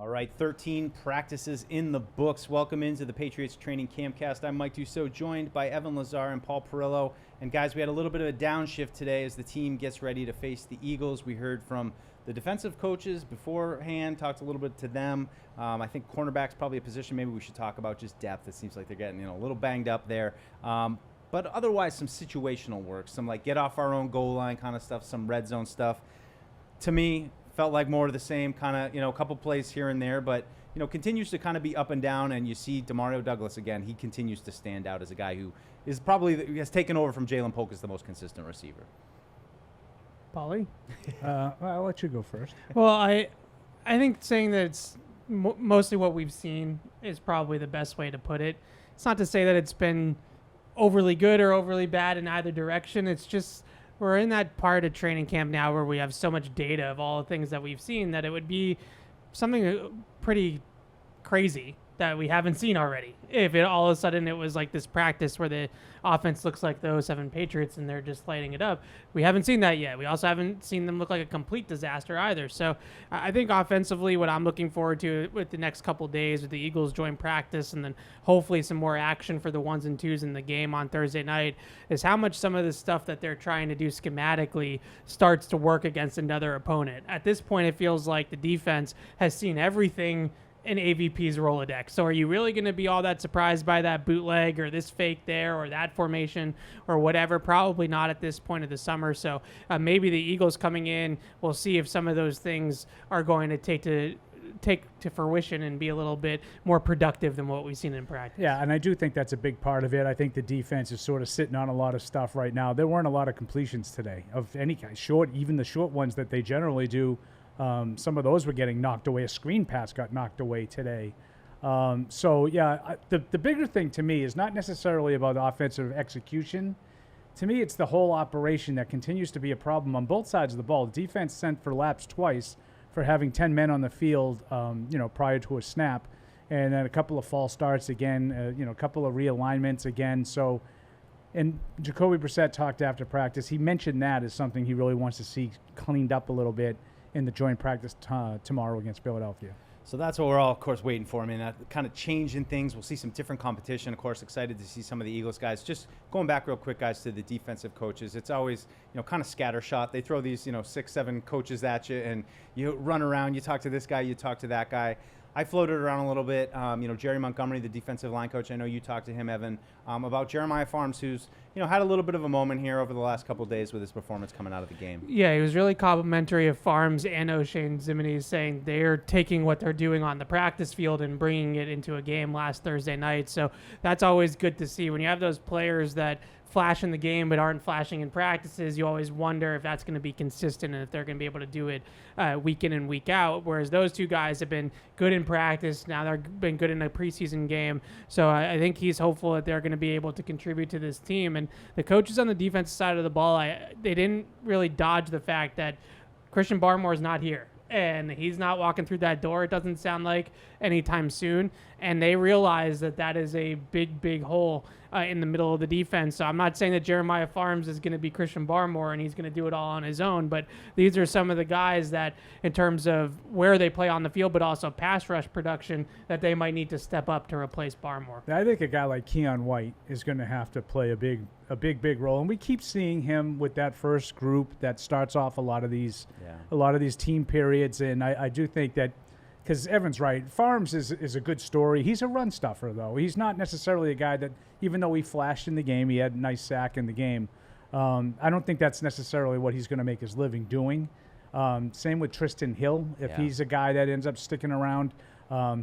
All right, 13 practices in the books. Welcome into the Patriots Training Campcast. I'm Mike Dussault, joined by Evan Lazar and Paul Perillo. And guys, we had a little bit of a downshift today as the team gets ready to face the Eagles. We heard from the defensive coaches beforehand, talked a little bit to them. I think cornerback's probably a position maybe we should talk about, just depth. It seems like they're getting a little banged up there. But otherwise, some situational work, some like get off our own goal line kind of stuff, some red zone stuff. To me, felt like more of the same, kind of, a couple plays here and there, but, continues to kind of be up and down. And you see Demario Douglas again, he continues to stand out as a guy who is probably has taken over from Jalen Polk as the most consistent receiver. Polly? I'll let you go first. Well, I think saying that it's mostly what we've seen is probably the best way to put it. It's not to say that it's been overly good or overly bad in either direction. It's just we're in that part of training camp now where we have so much data of all the things that we've seen that it would be something pretty crazy that we haven't seen already. If it all of a sudden it was like this practice where the offense looks like the 07 Patriots and they're just lighting it up. We haven't seen that yet. We also haven't seen them look like a complete disaster either. So I think offensively what I'm looking forward to with the next couple of days with the Eagles joint practice and then hopefully some more action for the 1s and 2s in the game on Thursday night is how much some of the stuff that they're trying to do schematically starts to work against another opponent. At this point, it feels like the defense has seen everything in AVP's Rolodex. So are you really going to be all that surprised by that bootleg or this fake there or that formation or whatever? Probably not at this point of the summer. So maybe the Eagles coming in, we'll see if some of those things are going to take to fruition and be a little bit more productive than what we've seen in practice. Yeah, and I do think that's a big part of it. I think the defense is sort of sitting on a lot of stuff right now. There weren't a lot of completions today of any kind, even the short ones that they generally do. Some of those were getting knocked away. A screen pass got knocked away today. The bigger thing to me is not necessarily about offensive execution. To me, it's the whole operation that continues to be a problem on both sides of the ball. The defense sent for laps twice for having 10 men on the field, prior to a snap, and then a couple of false starts again, a couple of realignments again. So, and Jacoby Brissett talked after practice. He mentioned that as something he really wants to see cleaned up a little bit in the joint practice tomorrow against Philadelphia. So that's what we're all, of course, waiting for. I mean, that kind of changing things. We'll see some different competition. Of course, excited to see some of the Eagles guys. Just going back real quick, guys, to the defensive coaches. It's always, kind of scattershot. They throw these, 6, 7 coaches at you, and you run around. You talk to this guy, you talk to that guy. I floated around a little bit. Jerry Montgomery, the defensive line coach, I know you talked to him, Evan, about Jeremiah Farms, who's, had a little bit of a moment here over the last couple of days with his performance coming out of the game. Yeah, he was really complimentary of Farms and O'Shane Zimini, saying they're taking what they're doing on the practice field and bringing it into a game last Thursday night. So that's always good to see. When you have those players that flash in the game but aren't flashing in practices, you always wonder if that's going to be consistent and if they're going to be able to do it week in and week out, whereas those two guys have been good in practice. Now they've been good in a preseason game, so I think he's hopeful that they're going to be able to contribute to this team. And the coaches on the defensive side of the ball, they didn't really dodge the fact that Christian Barmore is not here. And he's not walking through that door, it doesn't sound like, anytime soon. And they realize that that is a big, big hole in the middle of the defense. So I'm not saying that Jeremiah Farms is going to be Christian Barmore and he's going to do it all on his own, but these are some of the guys that, in terms of where they play on the field, but also pass rush production, that they might need to step up to replace Barmore. I think a guy like Keon White is going to have to play a big role, and we keep seeing him with that first group that starts off a lot of these team periods. And I do think that, because Evan's right, Farms is a good story. He's a run stuffer, though. He's not necessarily a guy that, even though he flashed in the game, he had a nice sack in the game. I don't think that's necessarily what he's going to make his living doing. Same with Tristan Hill. If he's a guy that ends up sticking around,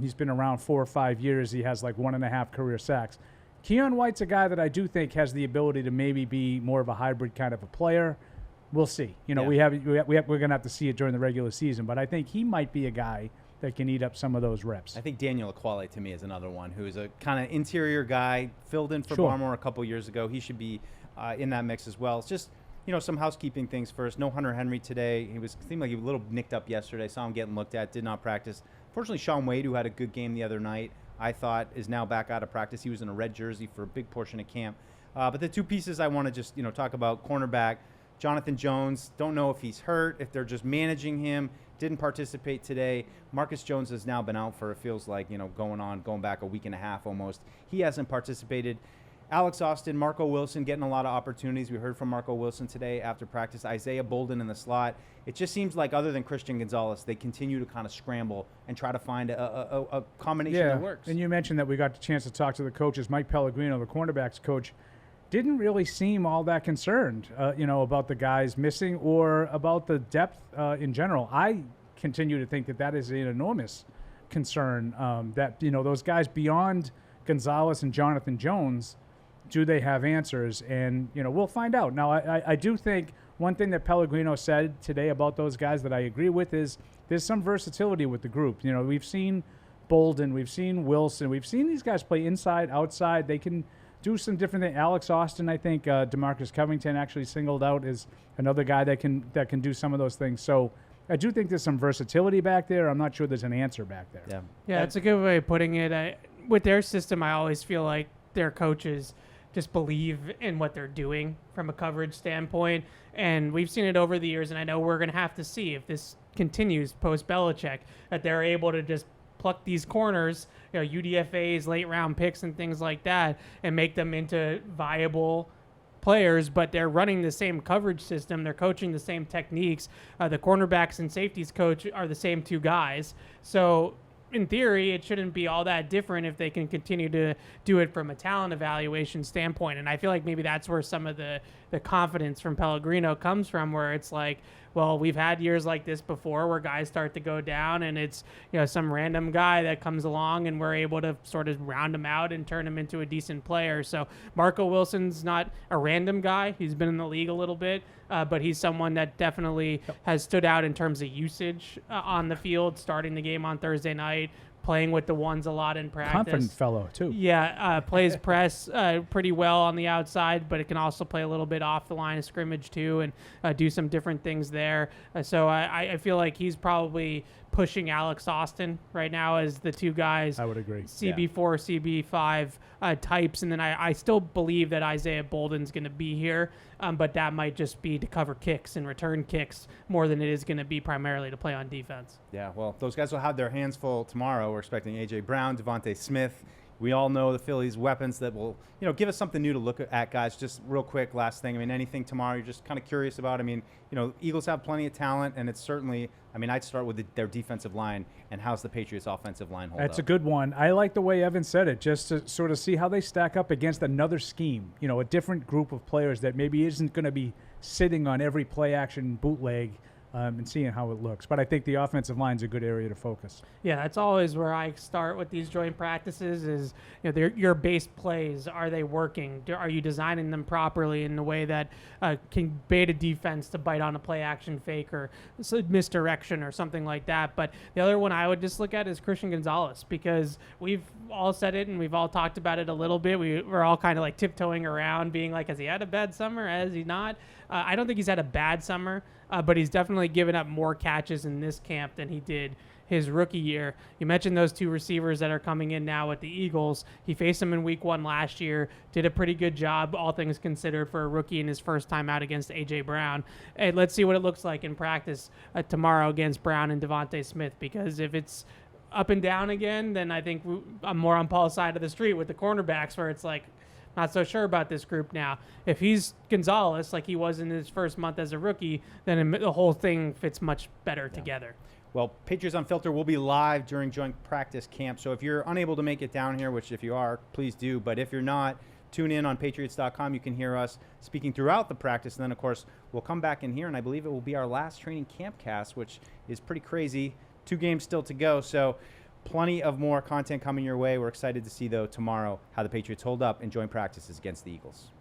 he's been around 4 or 5 years. He has like 1.5 career sacks. Keon White's a guy that I do think has the ability to maybe be more of a hybrid kind of a player. We'll see. We're going to have to see it during the regular season, but I think he might be a guy that can eat up some of those reps. I think Daniel Aquale, to me, is another one who's a kind of interior guy, filled in for Barmore a couple years ago. He should be in that mix as well. It's just, some housekeeping things first. No Hunter Henry today. Seemed like he was a little nicked up yesterday. Saw him getting looked at, did not practice. Fortunately, Shaun Wade, who had a good game the other night, I thought is now back out of practice. He was in a red jersey for a big portion of camp. But the two pieces I want to just, talk about, cornerback, Jonathan Jones, don't know if he's hurt, if they're just managing him. didn't participate today. Marcus Jones has now been out for, it feels like, going back a week and a half almost. He hasn't participated. Alex Austin, Marco Wilson getting a lot of opportunities. We heard from Marco Wilson today after practice. Isaiah Bolden in the slot. It just seems like other than Christian Gonzalez, they continue to kind of scramble and try to find a combination that works. And you mentioned that we got the chance to talk to the coaches. Mike Pellegrino, the cornerbacks coach, didn't really seem all that concerned, about the guys missing or about the depth in general. I continue to think that is an enormous concern, that, those guys beyond Gonzalez and Jonathan Jones, do they have answers? And, we'll find out. Now, I do think one thing that Pellegrino said today about those guys that I agree with is there's some versatility with the group. We've seen Bolden, we've seen Wilson, we've seen these guys play inside, outside. They can do some different things. Alex Austin, I think DeMarcus Covington actually singled out as another guy that can do some of those things. So I do think there's some versatility back there. I'm not sure there's an answer back there. Yeah, that's a good way of putting it. With their system, I always feel like their coaches just believe in what they're doing from a coverage standpoint. And we've seen it over the years, and I know we're going to have to see if this continues post-Belichick, that they're able to just pluck these corners, UDFAs, late-round picks and things like that, and make them into viable players, but they're running the same coverage system. They're coaching the same techniques. The cornerbacks and safeties coach are the same two guys. So in theory, it shouldn't be all that different if they can continue to do it from a talent evaluation standpoint. And I feel like maybe that's where some of the confidence from Pellegrino comes from, where it's like, well, we've had years like this before where guys start to go down and it's, some random guy that comes along and we're able to sort of round him out and turn him into a decent player. So Marco Wilson's not a random guy. He's been in the league a little bit, but he's someone that definitely has stood out in terms of usage on the field, starting the game on Thursday night, playing with the ones a lot in practice. Confident fellow, too. Yeah, plays press pretty well on the outside, but it can also play a little bit off the line of scrimmage, too, and do some different things there. So I feel like he's probably pushing Alex Austin right now as the two guys. I would agree. CB4, CB5 types, and then I still believe that Isaiah Bolden's going to be here, but that might just be to cover kicks and return kicks more than it is going to be primarily to play on defense. Yeah, well, those guys will have their hands full tomorrow. We're expecting A.J. Brown, DeVonta Smith. We all know the Phillies' weapons that will, give us something new to look at, guys. Just real quick, last thing. Anything tomorrow you're just kind of curious about? Eagles have plenty of talent, and it's certainly, I'd start with their defensive line and how's the Patriots' offensive line hold up. That's a good one. I like the way Evan said it, just to sort of see how they stack up against another scheme, a different group of players that maybe isn't going to be sitting on every play-action bootleg and seeing how it looks. But I think the offensive line's a good area to focus. Yeah, that's always where I start with these joint practices is, your base plays. Are they working? Are you designing them properly in the way that can bait a defense to bite on a play action fake or misdirection or something like that? But the other one I would just look at is Christian Gonzalez, because we've all said it and we've all talked about it a little bit. We're all kind of like tiptoeing around being like, has he had a bad summer? Has he not? I don't think he's had a bad summer, but he's definitely given up more catches in this camp than he did his rookie year. You mentioned those two receivers that are coming in now with the Eagles. He faced them in week 1 last year, did a pretty good job, all things considered, for a rookie in his first time out against A.J. Brown. And let's see what it looks like in practice tomorrow against Brown and DeVonta Smith, because if it's up and down again, then I think I'm more on Paul's side of the street with the cornerbacks, where it's like, not so sure about this group now. If he's Gonzalez, like he was in his first month as a rookie, then the whole thing fits much better together. Well, Patriots Unfiltered will be live during joint practice camp. So if you're unable to make it down here, which if you are, please do. But if you're not, tune in on Patriots.com. You can hear us speaking throughout the practice. And then, of course, we'll come back in here, and I believe it will be our last training camp cast, which is pretty crazy. 2 games still to go. So plenty of more content coming your way. We're excited to see, though, tomorrow how the Patriots hold up in joint practices against the Eagles.